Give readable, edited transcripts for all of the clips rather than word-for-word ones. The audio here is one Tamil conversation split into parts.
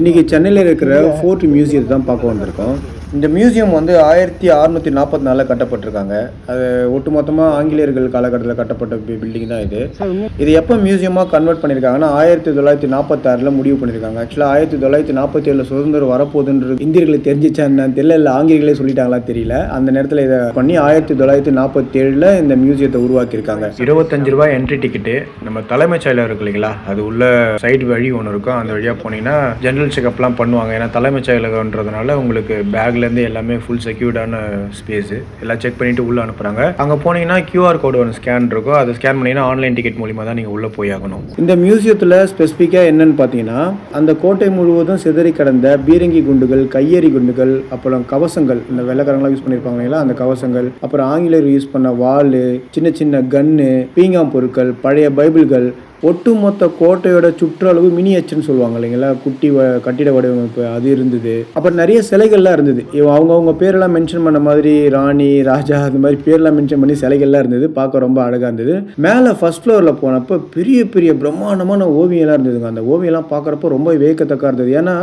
இன்றைக்கி சென்னையில் இருக்கிற ஃபோர்ட் மியூசியத்தை தான் பார்க்க வந்திருக்கோம். இந்த மியூசியம் வந்து 1644 கட்டப்பட்டிருக்காங்க. அது ஒட்டுமொத்தமாக ஆங்கிலேயர்கள் காலகட்டத்தில் கட்டப்பட்ட பில்டிங் தான் இது. இது எப்போ மியூசியமாக கன்வெர்ட் பண்ணியிருக்காங்கன்னா 1946 முடிவு பண்ணியிருக்காங்க. ஆக்சுவலாக 1947 சுதந்திரம் வரப்போகுதுன்றது இந்தியர்களுக்கு தெரிஞ்சிச்சா என்னன்னு தெரியல, இல்லை ஆங்கிலேயர்களே சொல்லிட்டாங்களா தெரியல. அந்த நேரத்தில் இதை பண்ணி 1947 இந்த மியூசியத்தை உருவாக்கியிருக்காங்க. 25 ரூபாய் என்ட்ரி டிக்கெட்டு. நம்ம தலைமைச் செயலர் இருக்கு இல்லைங்களா, அது உள்ள சைடு வழி ஒன்று இருக்கும். அந்த வழியாக போனீங்கன்னா ஜென்ரல் செக்அப்லாம் பண்ணுவாங்க. ஏன்னா தலைமைச் செயலகன்றதுனால உங்களுக்கு பேக்லேருந்து எல்லாமே ஃபுல் செக்யூர்டான ஸ்பேஸு எல்லாம் செக் பண்ணிவிட்டு உள்ளே அனுப்புகிறாங்க. அங்கே போனீங்கன்னா QR கோடு ஒன்று ஸ்கேன் இருக்கும். அதை ஸ்கேன் பண்ணிங்கன்னா ஆன்லைன் டிக்கெட் மூலிமா தான் நீங்கள் உள்ளே போய் ஆகணும். இந்த மியூசியத்தில் ஸ்பெசிஃபிக்காக என்னென்னு பார்த்தீங்கன்னா, அந்த கோட்டை முழுவதும் சிதறி கடந்த பீரங்கி குண்டுகள், கையெறி குண்டுகள், அப்புறம் கவசங்கள், இந்த வெள்ளைக்காரங்களாம் யூஸ் பண்ணியிருப்பாங்க இல்லைங்களா, அந்த கவசங்கள், அப்புறம் ஆங்கிலேயர் யூஸ் பண்ண வாள், சின்ன சின்ன கன்னு, பீங்காம் பொருட்கள், பழைய பைபிள்கள், ஒட்டுமொத்த கோட்டையோட சுற்றளவு மினியேச்சர்னு சொல்லுவாங்க இல்லைங்களா, குட்டி கட்டிட வடிவமைப்பு, அது இருந்தது. அப்புறம் நிறைய சிலைகள்லாம் இருந்தது. அவங்கவுங்க பேரெல்லாம் மென்ஷன் பண்ண மாதிரி ராணி, ராஜா, அந்த மாதிரி பேர்லாம் மென்ஷன் பண்ணி சிலைகள்லாம் இருந்தது. பார்க்க ரொம்ப அழகாக இருந்தது. மேலே ஃபர்ஸ்ட் ஃப்ளோரில் போனப்போ பெரிய பெரிய பிரம்மாண்டமான ஓவியம்லாம் இருந்ததுங்க. அந்த ஓவியம்லாம் பார்க்குறப்போ ரொம்ப வியக்கத்தக்கா இருந்தது. ஏன்னா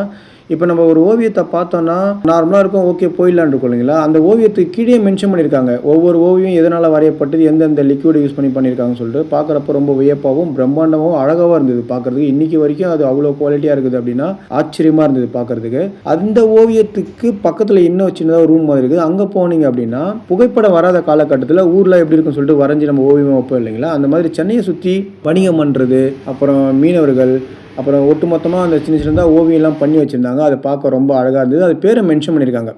இப்போ நம்ம ஒரு ஓவியத்தை பார்த்தோன்னா நார்மலாக இருக்கும், ஓகே போயிடலான் இருக்கும் இல்லைங்களா. அந்த ஓவியத்துக்கு கீழே மென்ஷன் பண்ணியிருக்காங்க ஒவ்வொரு ஓவியம் எதனால் வரையப்பட்டது, எந்தெந்த லிக்விட் யூஸ் பண்ணியிருக்காங்கன்னு சொல்லிட்டு பார்க்குறப்ப ரொம்ப வியப்பாகவும் பிரம்மாண்டமாகவும் அழகாகவும் இருந்தது பார்க்குறதுக்கு. இன்றைக்கி வரைக்கும் அது அவ்வளோ குவாலிட்டியாக இருக்குது அப்படின்னா ஆச்சரியமாக இருந்தது பார்க்குறதுக்கு. அந்த ஓவியத்துக்கு பக்கத்தில் இன்னும் சின்னதாக ரூம் மாதிரி இருக்குது. அங்கே போனீங்க அப்படின்னா புகைப்படம் வராத காலகட்டத்தில் ஊரில் எப்படி இருக்குன்னு சொல்லிட்டு வரைஞ்சி நம்ம ஓவியம் வைப்போம் இல்லைங்களா, அந்த மாதிரி சென்னையை சுற்றி வணிகம் பண்ணுறது, அப்புறம் மீனவர்கள், அப்புறம் ஒட்டுமொத்தமாக அந்த சின்ன சின்னதாக ஓவியம்லாம் பண்ணி வச்சுருந்தாங்க. அதை பார்க்க ரொம்ப அழகாக இருந்தது. அது பேரை மென்ஷன் பண்ணியிருக்காங்க.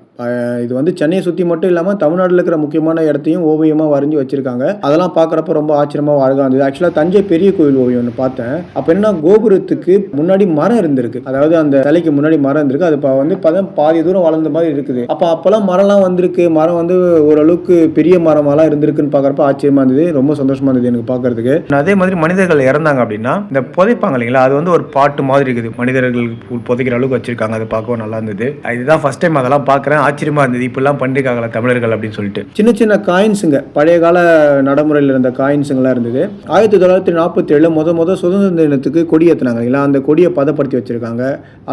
இது வந்து சென்னையை சுற்றி மட்டும் இல்லாமல் தமிழ்நாட்டில் இருக்கிற முக்கியமான இடத்தையும் ஓவியமாக வரைஞ்சி வச்சுருக்காங்க. அதெல்லாம் பார்க்குறப்ப ரொம்ப ஆச்சரியமாக அழகாக இருந்தது. ஆக்சுவலாக தஞ்சை பெரிய கோவில் ஓவியம் ஒன்று பார்த்தேன். அப்போ என்ன, கோபுரத்துக்கு முன்னாடி மரம் இருந்திருக்கு. அதாவது அந்த சிலைக்கு முன்னாடி மரம் இருந்திருக்கு. அது இப்போ வந்து பாதி தூரம் வளர்ந்த மாதிரி இருக்குது. அப்போல்லாம் மரம்லாம் வந்திருக்கு. மரம் வந்து ஓரளவுக்கு பெரிய மரமெல்லாம் இருந்திருக்குன்னு பார்க்குறப்ப ஆச்சரியமாக இருந்தது. ரொம்ப சந்தோஷமாக இருந்தது எனக்கு பார்க்குறதுக்கு. அதே மாதிரி மனிதர்கள் இறந்தாங்க அப்படின்னா இந்த புதைப்பாங்க இல்லைங்களா, அது வந்து ஒரு பாட்டு மாதிரி இருக்குது. மனிதர்கள் புதைக்கிற அளவுக்கு வச்சிருக்காங்க. அது பார்க்கவும் நல்லா இருந்தது. இதுதான் ஃபர்ஸ்ட் டைம் அதெல்லாம் பார்க்குறேன். ஆச்சரியமா இருந்தது. இப்பெல்லாம் பண்ணிருக்காங்களா தமிழர்கள் அப்படின்னு சொல்லிட்டு. சின்ன சின்ன காயின்ஸுங்க, பழைய கால நடைமுறையில் இருந்த காயின்ஸுங்கெல்லாம் இருந்தது. 1947 முத சுதந்திர தினத்துக்கு கொடி ஏற்றினாங்க இல்லைங்களா, அந்த கொடியை பதப்படுத்தி வச்சிருக்காங்க.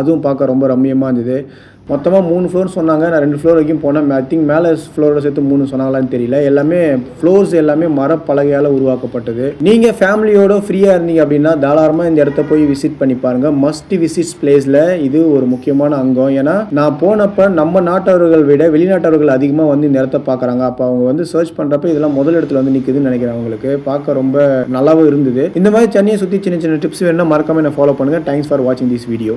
அதுவும் பார்க்க ரொம்ப ரம்மியமாக இருந்தது. மொத்தமாக 3 ஃப்ளோர் சொன்னாங்க. நான் 2 ஃப்ளோர் வரைக்கும் போனேன். ஐ திங்க் மேலே ஃப்ளோரோட சேர்த்து 3 சொன்னாங்களான்னு தெரியல. எல்லாமே ஃப்ளோர்ஸ் எல்லாமே மரப்பலகையால் உருவாக்கப்பட்டது. நீங்கள் ஃபேமிலியோட ஃப்ரீயாக இருந்தீங்க அப்படின்னா தாராளமாக இந்த இடத்த போய் விசிட் பண்ணி பாருங்கள். மஸ்ட் விசிட் பிளேஸில் இது ஒரு முக்கியமான அங்கம். ஏன்னா நான் போனப்போ நம்ம நாட்டவர்கள் விட வெளிநாட்டவர்கள் அதிகமாக வந்து இந்த இடத்த பார்க்குறாங்க. அப்போ அவங்க வந்து சர்ச் பண்ணுறப்ப இதெல்லாம் முதல் இடத்துல வந்து நிற்குதுன்னு நினைக்கிறேன். அவங்களுக்கு பார்க்க ரொம்ப நல்லாவும் இருந்தது. இந்த மாதிரி சென்னையை சுற்றி சின்ன சின்ன டிப்ஸ் வேணும்னா மறக்காம என்ன ஃபாலோ பண்ணுங்கள். தேங்க்ஸ் ஃபார் வாட்சிங் திஸ் வீடியோ.